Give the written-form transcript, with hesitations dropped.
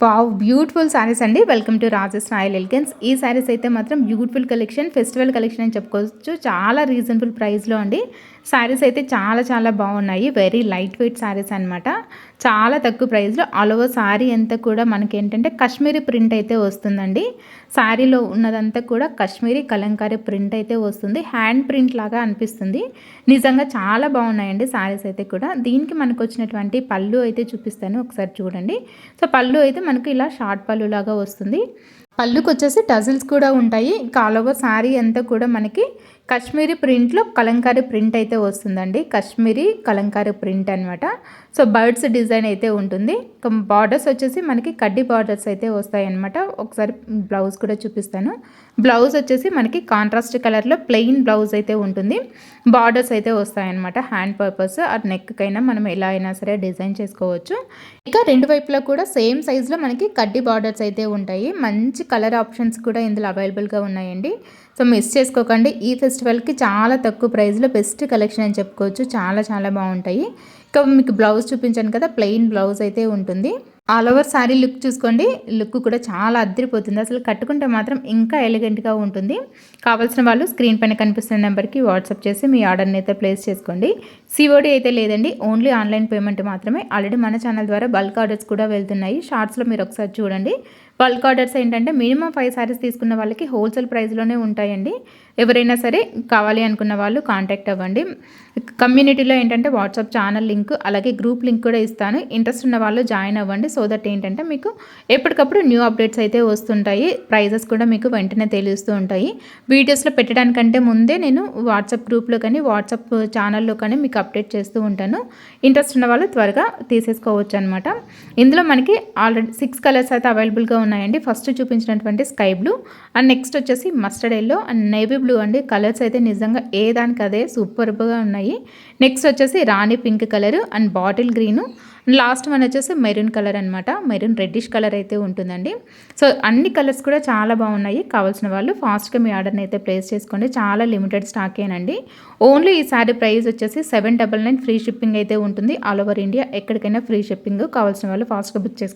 Wow! Beautiful saris అండి. Welcome to Rajesh royal elegance. ఈ సారీస్ అయితే మాత్రం బ్యూటిఫుల్ కలెక్షన్, ఫెస్టివల్ కలెక్షన్ అని చెప్పుకోవచ్చు. చాలా రీజనబుల్ ప్రైస్‌లో అండి. సారీస్ అయితే చాలా చాలా బాగున్నాయి. వెరీ లైట్ వెయిట్ సారీస్ అనమాట. చాలా తక్కువ ప్రైస్‌లో ఆల్ ఓవర్ సారీ అంతా కూడా మనకేంటంటే కాశ్మీరీ ప్రింట్ అయితే వస్తుందండి. సారీలో ఉన్నదంతా కూడా కాశ్మీరీ కలంకారీ ప్రింట్ అయితే వస్తుంది. హ్యాండ్ ప్రింట్ లాగా అనిపిస్తుంది. నిజంగా చాలా బాగున్నాయండి సారీస్ అయితే కూడా. దీనికి మనకు వచ్చినటువంటి పళ్ళు అయితే చూపిస్తాను, ఒకసారి చూడండి. సో పళ్ళు అయితే మనకు ఇలా షార్ట్ పళ్ళు లాగా వస్తుంది. పళ్ళుకి వచ్చేసి టజిల్స్ కూడా ఉంటాయి. ఇంకా ఆల్ ఓవర్ శారీ అంతా కూడా మనకి కాశ్మీరీ ప్రింట్లో కలంకారీ ప్రింట్ అయితే వస్తుందండి. కాశ్మీరీ కలంకారీ ప్రింట్ అనమాట. సో బర్డ్స్ డిజైన్ అయితే ఉంటుంది. బార్డర్స్ వచ్చేసి మనకి కడ్డీ బార్డర్స్ అయితే వస్తాయి అనమాట. ఒకసారి బ్లౌజ్ కూడా చూపిస్తాను. బ్లౌజ్ వచ్చేసి మనకి కాంట్రాస్ట్ కలర్లో ప్లెయిన్ బ్లౌజ్ అయితే ఉంటుంది. బార్డర్స్ అయితే వస్తాయన్నమాట. హ్యాండ్ పర్పస్ ఆ నెక్కైనా మనం ఎలా అయినా సరే డిజైన్ చేసుకోవచ్చు. ఇక రెండు వైపులా కూడా సేమ్ సైజులో మనకి కడ్డీ బార్డర్స్ అయితే ఉంటాయి. మంచి కలర్ ఆప్షన్స్ కూడా ఇందులో అవైలబుల్గా ఉన్నాయండి. సో మిస్ చేసుకోకండి. ఈ ఫెస్టివల్కి చాలా తక్కువ ప్రైస్లో బెస్ట్ కలెక్షన్ అని చెప్పుకోవచ్చు. చాలా చాలా బాగుంటాయి. ఇక మీకు బ్లౌజ్ చూపించాను కదా, ప్లెయిన్ బ్లౌజ్ అయితే ఉంటుంది. ఆల్ ఓవర్ శారీ లుక్ చూసుకోండి. లుక్ కూడా చాలా అద్దరిపోతుంది. అసలు కట్టుకుంటే మాత్రం ఇంకా ఎలిగెంట్గా ఉంటుంది. కావాల్సిన వాళ్ళు స్క్రీన్ పైన కనిపిస్తున్న నెంబర్కి వాట్సాప్ చేసి మీ ఆర్డర్ని అయితే ప్లేస్ చేసుకోండి. సిఓడి అయితే లేదండి, ఓన్లీ ఆన్లైన్ పేమెంట్ మాత్రమే. ఆల్రెడీ మన ఛానల్ ద్వారా బల్క్ ఆర్డర్స్ కూడా వెళ్తున్నాయి. షార్ట్స్లో మీరు ఒకసారి చూడండి. బల్క్ ఆర్డర్స్ ఏంటంటే మినిమం 5 సారీస్ తీసుకున్న వాళ్ళకి హోల్సేల్ ప్రైస్లోనే ఉంటాయండి. ఎవరైనా సరే కావాలి అనుకున్న వాళ్ళు కాంటాక్ట్ అవ్వండి. కమ్యూనిటీలో ఏంటంటే వాట్సాప్ ఛానల్ లింక్ అలాగే గ్రూప్ లింక్ కూడా ఇస్తాను. ఇంట్రెస్ట్ ఉన్న వాళ్ళు జాయిన్ అవ్వండి. సో దట్ ఏంటంటే మీకు ఎప్పటికప్పుడు న్యూ అప్డేట్స్ అయితే వస్తుంటాయి. ప్రైజెస్ కూడా మీకు వెంటనే తెలుస్తూ ఉంటాయి. వీడియోస్లో పెట్టడానికంటే ముందే నేను వాట్సాప్ గ్రూప్లో కానీ వాట్సాప్ ఛానల్లో కానీ మీకు అప్డేట్ చేస్తూ ఉంటాను. ఇంట్రెస్ట్ ఉన్న వాళ్ళు త్వరగా తీసేసుకోవచ్చు అనమాట. ఇందులో మనకి ఆల్రెడీ 6 కలర్స్ అయితే అవైలబుల్గా ఉన్నాయండి. ఫస్ట్ చూపించినటువంటి స్కై బ్లూ అండ్ నెక్స్ట్ వచ్చేసి mustard yellow and navy blue అండి. కలర్స్ అయితే నిజంగా ఏ దానికి అదే సూపర్గా ఉన్నాయి. నెక్స్ట్ వచ్చేసి రాణి pink colour and bottle green. Last one వచ్చేసి మెరూన్ కలర్ అనమాట. మెరూన్ రెడ్డిష్ కలర్ అయితే ఉంటుందండి. సో అన్ని కలర్స్ కూడా చాలా బాగున్నాయి. కావాల్సిన వాళ్ళు ఫాస్ట్గా మీ ఆర్డర్ని అయితే ప్లేస్ చేసుకోండి. చాలా లిమిటెడ్ స్టాకేనండి. ఓన్లీ ఈ శారీ ప్రైస్ వచ్చేసి 799 ఫ్రీ షిప్పింగ్ అయితే ఉంటుంది. ఆల్ ఓవర్ ఇండియా ఎక్కడికైనా ఫ్రీ షిప్పింగ్. కావాల్సిన వాళ్ళు ఫాస్ట్గా బుక్ చేసుకోండి.